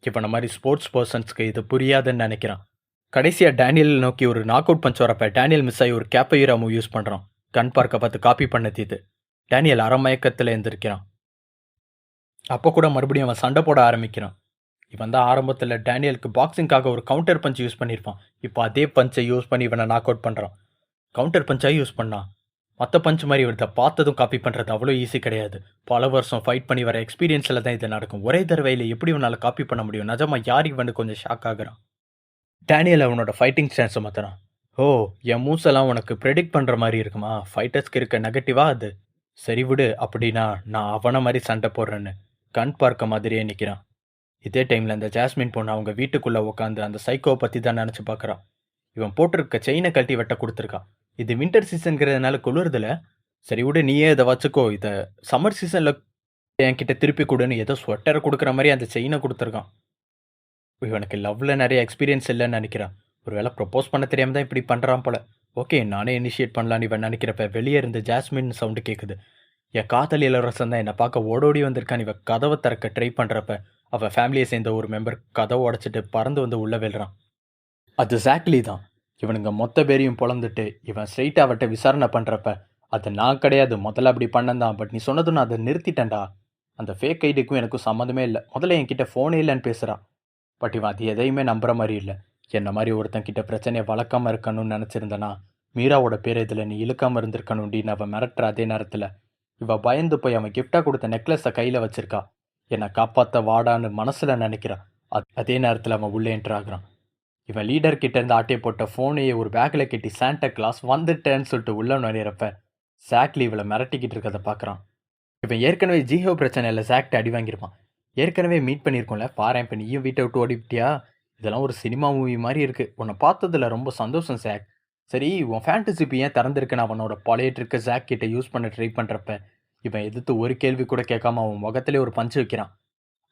இவனை மாதிரி ஸ்போர்ட்ஸ் பர்சன்ஸ்க்கு இது புரியாதுன்னு நினைக்கிறான். கடைசியாக டேனியல் நோக்கி ஒரு நாக் அவுட் பஞ்ச் வரப்ப டேனியல் மிஸ் ஆகி ஒரு கேப்பையரா மூவ் யூஸ் பண்ணுறான். கண் பார்க்க பார்த்து காப்பி பண்ணது இது. டேனியல் அறமயக்கத்தில் எழுந்திருக்கிறான். அப்போ கூட மறுபடியும் அவன் சண்டை போட ஆரம்பிக்கிறான். இவன் தான் ஆரம்பத்தில் டேனியலுக்கு பாக்ஸிங்காக ஒரு கவுண்டர் பஞ்ச் யூஸ் பண்ணியிருப்பான். இப்போ அதே பஞ்சை யூஸ் பண்ணி இவனை நாக் அவுட் பண்ணுறான். கவுண்டர் பஞ்சாக யூஸ் பண்ணான். மற்ற பஞ்ச் மாதிரி இவர்கிட்ட பார்த்ததும் காப்பி பண்ணுறது அவ்வளோ ஈஸி கிடையாது. பல வருஷம் ஃபைட் பண்ணி வர எக்ஸ்பீரியன்ஸில் தான் இது நடக்கும். ஒரே தடவையில் எப்படி இவனால் காப்பி பண்ண முடியும்? நிஜமாக யார் இவனு கொஞ்சம் ஷாக் ஆகுறான். டேனியல் அவனோட ஃபைட்டிங் ஸ்டான்ஸை மாற்றுறான். ஓ, என் மூஸெல்லாம் உனக்கு ப்ரெடிக்ட் பண்ணுற மாதிரி இருக்குமா? ஃபைட்டர்ஸ்க்கு இருக்க நெகட்டிவாக அது? சரி விடு, அப்படின்னா நான் அவனை மாதிரி சண்டை போடுறேன்னு கண் பார்க்க மாதிரியே நிற்கிறான். இதே டைமில் அந்த ஜாஸ்மின் பொண்ணு அவங்க வீட்டுக்குள்ளே உட்காந்து அந்த சைக்கோவை பற்றி தான் நினச்சி பார்க்குறான். இவன் போட்டிருக்க செயினை கழட்டி வெட்ட கொடுத்துருக்கான். இது வின்டர் சீசனுங்கிறதுனால குளிர்தில்ல. சரி விடு, நீயே இதை வச்சுக்கோ, இதை சம்மர் சீசனில் என்கிட்ட திருப்பி கொடுன்னு ஏதோ ஸ்வெட்டரை கொடுக்குற மாதிரி அந்த செயினை கொடுத்துருக்கான். இவனுக்கு லவ்வில் நிறைய எக்ஸ்பீரியன்ஸ் இல்லைன்னு நினைக்கிறான். ஒரு வேளை ப்ரப்போஸ் பண்ண தெரியாமல் தான் இப்படி பண்ணுறான் போல. ஓகே, நானே இனிஷியேட் பண்ணலான்னு இவன் நினைக்கிறப்ப வெளியே இருந்து ஜாஸ்மின் சவுண்டு கேட்குது. என் காதல் இளவரசன் தான் என்னை பார்க்க ஓடோடி வந்திருக்கான். இவன் கதவை திறக்க ட்ரை பண்ணுறப்ப அவன் ஃபேமிலியை சேர்ந்த ஒரு மெம்பர் கதவை உடச்சிட்டு பறந்து வந்து உள்ளே வெல்றான். அது ஜாக்லி தான். இவனுங்க மொத்த பேரையும் பொழந்துட்டு இவன் ஸ்ட்ரெயிட்டாக அவட்ட விசாரணை பண்ணுறப்ப அது நான் கிடையாது, முதல்ல அப்படி பண்ணந்தான், பட் நீ சொன்னதும் நான் அதை நிறுத்திட்டேன்டா. அந்த ஃபேக் ஐடிக்கும் எனக்கும் சம்மந்தமே இல்லை. முதல்ல என்கிட்ட ஃபோனே இல்லைன்னு பேசுகிறான். பட் இவன் அது எதையுமே நம்புகிற மாதிரி இல்லை. என்ன மாதிரி ஒருத்தன் கிட்ட பிரச்சனையை வளர்க்காமல் இருக்கணும்னு நினச்சிருந்தனா மீராவோட பேர் இதில் நீ இழுக்காமல் இருந்திருக்கணும்டின்னு அவன் மிரட்டுற அதே நேரத்தில் இவன் பயந்து போய் அவன் கிஃப்டாக கொடுத்த நெக்லஸை கையில் வச்சிருக்கா. என்னை காப்பாற்ற வாடான்னு மனசில் நினைக்கிறான். அதே நேரத்தில் அவன் உள்ளே என்ட்ரு ஆகுறான். இவன் லீடர் கிட்டேருந்து ஆட்டையை போட்ட ஃபோனையே ஒரு பேக்கில் கட்டி சாண்டா கிளாஸ் வந்துட்டேன்னு சொல்லிட்டு உள்ள நுழையிறப்ப ஜாக்லி இவளை மிரட்டிக்கிட்டு இருக்கிறத பார்க்குறான். இவன் ஏற்கனவே ஜிஹோ பிரச்சனையில் ஜாக்ட் அடி வாங்கியிருப்பான். ஏற்கனவே மீட் பண்ணியிருக்கோம்ல, பாரு இப்போ நீயும் வீட்டை விட்டு ஓடிவிட்டியா? இதெல்லாம் ஒரு சினிமா மூவி மாதிரி இருக்குது. உன்னை பார்த்ததில் ரொம்ப சந்தோஷம் ஜாக். சரி, உன் ஃபேண்டசி இப்போ ஏன் திறந்திருக்குன்னு அவனோட பழைய ட்ரிக்கை ஜாக் கிட்ட யூஸ் பண்ண ட்ரை பண்ணுறப்ப இவன் எதிர்த்து ஒரு கேள்வி கூட கேட்காம அவன் முகத்திலே ஒரு பஞ்சு வைக்கிறான்.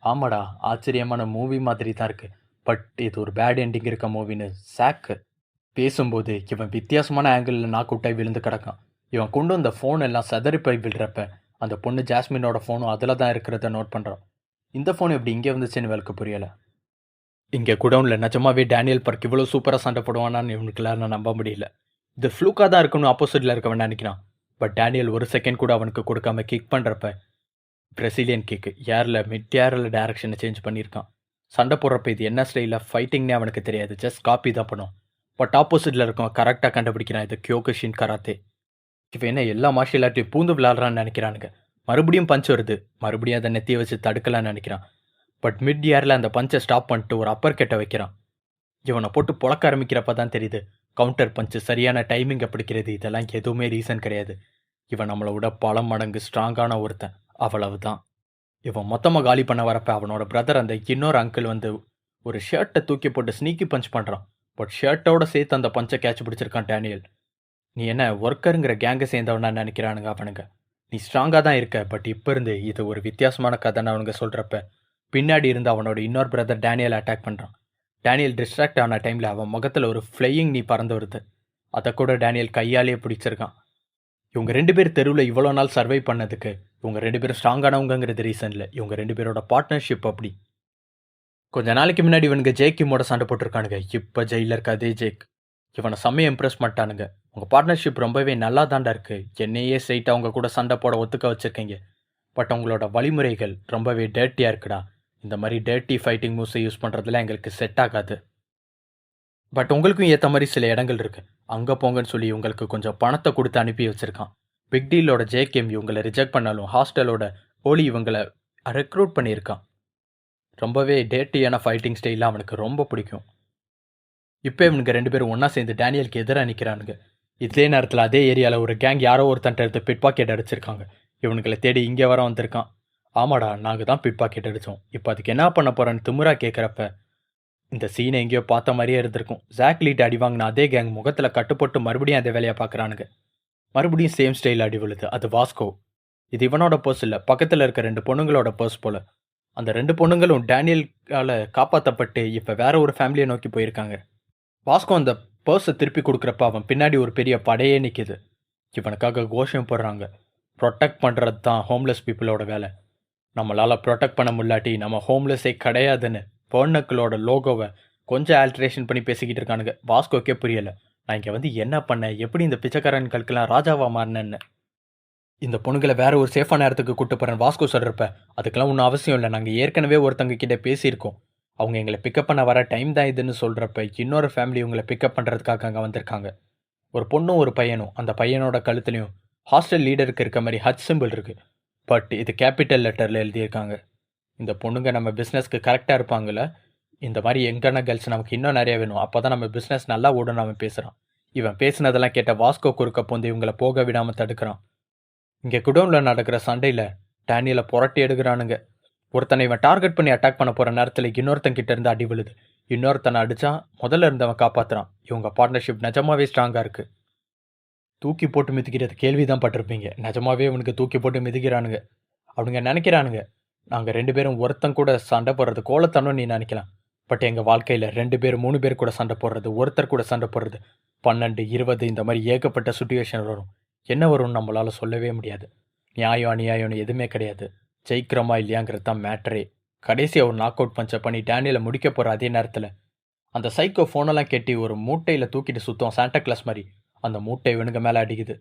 ஆமாடா, ஆச்சரியமான மூவி மாதிரி தான் இருக்குது, பட் இது ஒரு பேட் எண்டிங் இருக்க மூவின்னு ஜாக் பேசும்போது இவன் வித்தியாசமான ஆங்கிளில் நாக் அவுட்டாகி விழுந்து கிடக்கான். இவன் கொண்டு வந்த ஃபோன் எல்லாம் சதறி போய் விழுறப்ப அந்த பொண்ணு ஜாஸ்மினோட ஃபோனும் அதில் தான் இருக்கிறத நோட் பண்ணுறான். இந்த ஃபோன் எப்படி இங்கே வந்துச்சுன்னு இவளுக்கு புரியலை. இங்கே குடவுனில் நிஜமாவே டேனியல் பார்க் இவ்வளோ சூப்பராக சண்டை போடுவானான்னு இவனுக்குலாம் நான் நம்ப முடியல. இது ஃப்ளூக்காக தான் இருக்கணும் ஆப்போசிட்டில் இருக்கவன் நினைக்கிறான். பட் டேனியல் ஒரு செகண்ட் கூட அவனுக்கு கொடுக்காம கிக் பண்ணுறப்ப பிரசிலியன் கிக்கு மிட் ஏரில் டைரக்ஷனை சேஞ்ச் பண்ணியிருக்கான். சண்டை போடுறப்ப இது என்ன ஸ்டைலில் ஃபைட்டிங்னே அவனுக்கு தெரியாது, ஜஸ்ட் காப்பி தான் பண்ணும். பட் ஆப்போசிட்டில் இருக்கவன் கரெக்டாக கண்டுபிடிக்கிறான் இது கியோகுஷின் கராத்தே. இவன் என்ன எல்லா மார்ஷியல் ஆர்ட்டையும் பூந்து விளாட்றான்னு நினைக்கிறானுங்க. மறுபடியும் பஞ்ச் வருது, மறுபடியும் அதை நெத்தியை வச்சு தடுக்கலான்னு நினைக்கிறான். பட் மிட் ஏரில் அந்த பஞ்சை ஸ்டாப் பண்ணிட்டு ஒரு அப்பர் கெட்டை வைக்கிறான். இவனை போட்டு புழக்க ஆரம்பிக்கிறப்ப தான் தெரியுது கவுண்டர் பஞ்சு சரியான டைமிங்கை பிடிக்கிறது இதெல்லாம் எதுவுமே ரீசன் கிடையாது. இவன் நம்மளை விட பல மடங்கு ஸ்ட்ராங்கான ஒருத்தன், அவ்வளவு தான். இவன் மொத்தமாக காலி பண்ண வரப்ப அவனோட பிரதர் அந்த இன்னொரு அங்கிள் வந்து ஒரு ஷர்ட்டை தூக்கி போட்டு ஸ்னீக்கி பஞ்ச் பண்ணுறான். பட் ஷர்ட்டோட சேர்த்து அந்த பஞ்சை கேட்ச் பிடிச்சிருக்கான் டேனியல். நீ என்ன ஒர்க்கருங்கிற கேங்கை சேர்ந்தவனா நினைக்கிறானுங்க அவனுங்க. நீ ஸ்ட்ராங்காக தான் இருக்க, பட் இப்போ இருந்து இது ஒரு வித்தியாசமான கதைன்னு அவனுங்க சொல்கிறப்ப பின்னாடி இருந்து அவனோட இன்னொரு பிரதர் டேனியல் அட்டாக் பண்ணுறான். டேனியல் டிஸ்ட்ராக்ட் ஆன டைமில் அவன் முகத்தில் ஒரு ஃப்ளையிங் நீ பறந்து வருது. அதை கூட டேனியல் கையாலேயே பிடிச்சிருக்கான். இவங்க 2 பேர் தெருவில் இவ்வளோ நாள் சர்வை பண்ணதுக்கு இவங்க 2 பேரும் ஸ்ட்ராங்கானவங்கங்கிறது ரீசன் இல்லை, இவங்க 2 பேரோட பார்ட்னர்ஷிப் அப்படி. கொஞ்ச நாளைக்கு முன்னாடி இவனுங்க ஜேக் கிம்மோட சண்டை போட்டிருக்கானுங்க. இப்போ ஜெயிலில் இருக்க அதே ஜேக் இவனை செம்மையை இம்ப்ரெஸ் பண்ணிட்டானுங்க. உங்கள் பார்ட்னர்ஷிப் ரொம்பவே நல்லா தாண்டா இருக்குது, என்னையே ஸ்ட்ரைட்டாக அவங்க கூட சண்டை போட ஒத்துக்க வச்சுருக்கீங்க. பட் உங்களோட வழிமுறைகள் ரொம்பவே டேர்ட்டியாக இருக்குடா. இந்த மாதிரி டேர்ட்டி ஃபைட்டிங் மூவ்ஸை யூஸ் பண்ணுறதுல எங்களுக்கு செட் ஆகாது. பட் உங்களுக்கும் ஏற்ற மாதிரி சில இடங்கள் இருக்குது, அங்கே போங்கன்னு சொல்லி உங்களுக்கு கொஞ்சம் பணத்தை கொடுத்து அனுப்பி வச்சுருக்கான். பிக் டீலோட ஜேகேம் இவங்களை ரிஜெக்ட் பண்ணாலும் ஹாஸ்டலோட ஓலி இவங்களை ரெக்ரூட் பண்ணியிருக்கான். ரொம்பவே டேர்ட்டியான ஃபைட்டிங் ஸ்டைலில் அவனுக்கு ரொம்ப பிடிக்கும். இப்போ இவனுங்க 2 பேரும் ஒன்றா சேர்ந்து டேனியலுக்கு எதிராக நிற்கிறானுங்க. இதே நேரத்தில் அதே ஏரியாவில் ஒரு கேங் யாரோ ஒருத்தன்ட்ட எடுத்து பிட் பாக்கெட் அடிச்சிருக்காங்க. இவனுங்களை தேடி இங்கே வர வந்திருக்கான். ஆமாடா, நாங்கள் தான் பிட் பாக்கெட் அடித்தோம், இப்போ அதுக்கு என்ன பண்ண போகிறேன்னு திமுறா கேட்குறப்ப இந்த சீனை எங்கேயோ பார்த்த மாதிரியே இருந்திருக்கும். ஜாக் லீட் அடி வாங்கின அதே கேங் முகத்தில் கட்டுப்பட்டு மறுபடியும் அதே வேலையை பார்க்குறானுங்க. மறுபடியும் சேம் ஸ்டைல் அடி விழுது. அது வாஸ்கோ. இது இவனோட பர்ஸ் இல்லை, பக்கத்தில் இருக்க 2 பொண்ணுங்களோட பர்ஸ் போல். அந்த 2 பொண்ணுங்களும் டேனியலால் காப்பாற்றப்பட்டு இப்போ வேற ஒரு ஃபேமிலியை நோக்கி போயிருக்காங்க. வாஸ்கோ அந்த பர்ஸை திருப்பி கொடுக்குறப்ப அவன் பின்னாடி ஒரு பெரிய படையே நிற்கிது. இவனுக்காக கோஷம் போடுறாங்க. ப்ரொடெக்ட் பண்ணுறது தான் ஹோம்லெஸ் பீப்புளோட வேலை. நம்மளால் ப்ரொடெக்ட் பண்ண முடியாட்டி நம்ம ஹோம்லெஸ்ஸே கிடையாதுன்னு பொர்னக்களோட லோகோவை கொஞ்சம் ஆல்ட்ரேஷன் பண்ணி பேசிக்கிட்டு இருக்கானுங்க. வாஸ்கோக்கே புரியலை, நான் இங்கே வந்து என்ன பண்ணேன், எப்படி இந்த பிச்சைக்காரன்களுக்கெல்லாம் ராஜாவாக மாறினேன்னு. இந்த பொண்ணுங்களை வேற ஒரு சேஃபான இடத்துக்கு கூட்டு போகிறேன் வாஸ்கோ சொல்கிறப்ப அதுக்கெல்லாம் ஒன்றும் அவசியம் இல்லை, நாங்கள் ஏற்கனவே ஒருத்தங்க கிட்டே பேசியிருக்கோம், அவங்க எங்களை பிக்கப் பண்ண வர டைம் தான் இதுன்னு சொல்கிறப்ப இன்னொரு ஃபேமிலி உங்களை பிக்கப் பண்ணுறதுக்காக அங்கே வந்திருக்காங்க. ஒரு பொண்ணும் ஒரு பையனும். அந்த பையனோட கழுத்துலையும் ஹாஸ்டல் லீடருக்கு இருக்க மாதிரி ஹச் சிம்பிள் இருக்குது. பட் இது கேபிட்டல் லெட்டரில் எழுதியிருக்காங்க. இந்த பொண்ணுங்க நம்ம பிஸ்னஸ்க்கு கரெக்டாக இருப்பாங்கள்ல, இந்த மாதிரி எங்கான கேர்ள்ஸ் நமக்கு இன்னும் நிறையா வேணும், அப்போ தான் நம்ம பிஸ்னஸ் நல்லா ஓடுன்னு அவன் பேசுகிறான். இவன் பேசுனதெல்லாம் கேட்ட வாஸ்கோ குறுக்க போந்து இவங்களை போக விடாமல் தடுக்கிறான். இங்கே குடோனில் நடக்கிற சண்டையில் டேனியலை புரட்டி எடுக்கிறானுங்க. ஒருத்தனை இவன் டார்கெட் பண்ணி அட்டாக் பண்ண போகிற நேரத்தில் இன்னொருத்தங்கிட்ட இருந்து அடி விழுது. இன்னொருத்தனை அடித்தா முதல்ல இருந்தவன் காப்பாற்றுறான். இவங்க பார்ட்னர்ஷிப் நிஜமாவே ஸ்ட்ராங்காக இருக்குது. தூக்கி போட்டு மிதிக்கிறது கேள்வி தான் பட்டிருப்பீங்க, நிஜமாவே இவனுக்கு தூக்கி போட்டு மிதிக்கிறானுங்க. அவனுங்க நினைக்கிறானுங்க நாங்கள் 2 பேரும் ஒருத்தன் கூட சண்டை போடுறது கோலத்தனம் நீ நினைக்கலாம். பட் எங்கள் வாழ்க்கையில் 2 பேர் 3 பேர் கூட சண்டை போடுறது, ஒருத்தர் கூட சண்டை போடுறது 12, 20 இந்த மாதிரி ஏகப்பட்ட சுச்சுவேஷன் வரும். என்ன வரும்னு நம்மளால் சொல்லவே முடியாது. நியாயம் அநியாயம்னு எதுவுமே கிடையாது. ஜெயிக்கிறோமா இல்லையாங்கிறது தான் மேட்டரே. கடைசியாக ஒரு நாக் அவுட் பஞ்சை பண்ணி டேனியலை முடிக்க போகிற அதே நேரத்தில் அந்த சைக்கோ ஃபோனெல்லாம் கெட்டி ஒரு மூட்டையில் தூக்கிட்டு சுத்தம் சாண்டா கிளாஸ் மாதிரி அந்த மூட்டை இவனுங்க மேலே அடிக்குது.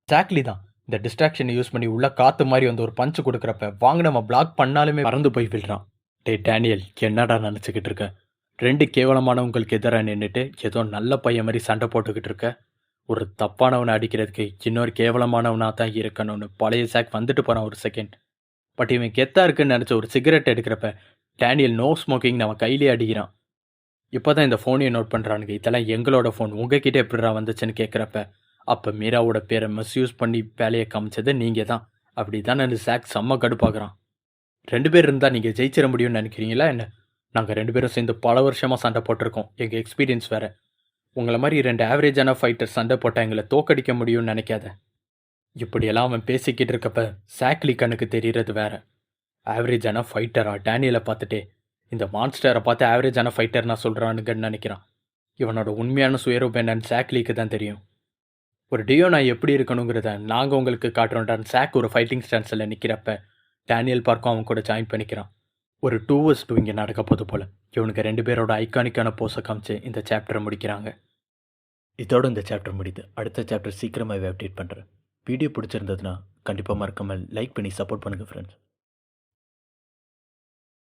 ஜாக்லி தான் இந்த டிஸ்ட்ராக்ஷனை யூஸ் பண்ணி உள்ள காற்று மாதிரி வந்து ஒரு பஞ்சு கொடுக்குறப்ப வாங்க நம்ம பிளாக் பண்ணாலுமே மறந்து போய் விடுறான். டேனியல் என்னடா நினச்சிக்கிட்டு இருக்க, 2 கேவலமானவங்களுக்கு எதிராக நின்றுட்டு ஏதோ நல்ல பையன் மாதிரி சண்டை போட்டுக்கிட்டு இருக்க. ஒரு தப்பானவனை அடிக்கிறதுக்கு இன்னொரு கேவலமானவனாக தான் இருக்கணும்னு பழைய ஜாக் வந்துட்டு போகிறான் ஒரு செகண்ட். பட் இவன் கெத்தா இருக்குன்னு நினச்ச ஒரு சிகரெட் எடுக்கிறப்ப டேனியல் நோ ஸ்மோக்கிங் நம்ம கையிலே அடிக்கிறான். இப்போ தான் இந்த ஃபோனையும் நோட் பண்ணுறானுங்க. இதெல்லாம் எங்களோட ஃபோன், உங்ககிட்ட எப்படிடா வந்துச்சுன்னு கேட்குறப்ப அப்போ மீராவோட பேரை மிஸ்யூஸ் பண்ணி வேலையை காமிச்சது நீங்கள் தான், அப்படி தான் நான் ஜாக் செம்ம கடுப்பாக்குறான். 2 பேர் இருந்தால் நீங்கள் ஜெயிச்சிட முடியும்னு நினைக்கிறீங்களா என்ன? நாங்கள் 2 பேரும் சேர்ந்து பல வருஷமாக சண்டை போட்டிருக்கோம், எங்கள் எக்ஸ்பீரியன்ஸ் வேறு. உங்களை மாதிரி 2 ஆவரேஜான ஃபைட்டர் சண்டை போட்டால் எங்களை தோக்கடிக்க முடியும்னு நினைக்காத. இப்படியெல்லாம் அவன் பேசிக்கிட்டு இருக்கப்ப சாக்லி கண்ணுக்கு தெரிகிறது வேற. ஆவரேஜான ஃபைட்டரா டேனியலை பார்த்துட்டே இந்த மான்ஸ்டரை பார்த்து ஆவரேஜான ஃபைட்டர் நான் சொல்கிறானுங்கன்னு நினைக்கிறான். இவனோட உண்மையான சுயரூபம் என்னன்னு சாக்லிக்கு தான் தெரியும். ஒரு டியோ நான் எப்படி இருக்கணுங்கிறத நாங்கள் உங்களுக்கு காட்டுறோன்டான்னு சாக் ஒரு ஃபைட்டிங் ஸ்டான்ஸில் நிற்கிறப்ப டேனியல் பார்க்கும் அவன் கூட ஜாயின் பண்ணிக்கிறான். ஒரு 2vs2 இங்கே நடக்க போது போல் இவனுக்கு 2 பேரோட ஐகானிக்கான போஸை காமிச்சு இந்த சாப்டரை முடிக்கிறாங்க. இதோடு இந்த சாப்டர் முடியுது. அடுத்த சாப்டர் சீக்கிரமாகவே அப்டேட் பண்ணுறேன். வீடியோ பிடிச்சிருந்ததுன்னா கண்டிப்பாக மறக்காமல் லைக் பண்ணி சப்போர்ட் பண்ணுங்கள் ஃப்ரெண்ட்ஸ்.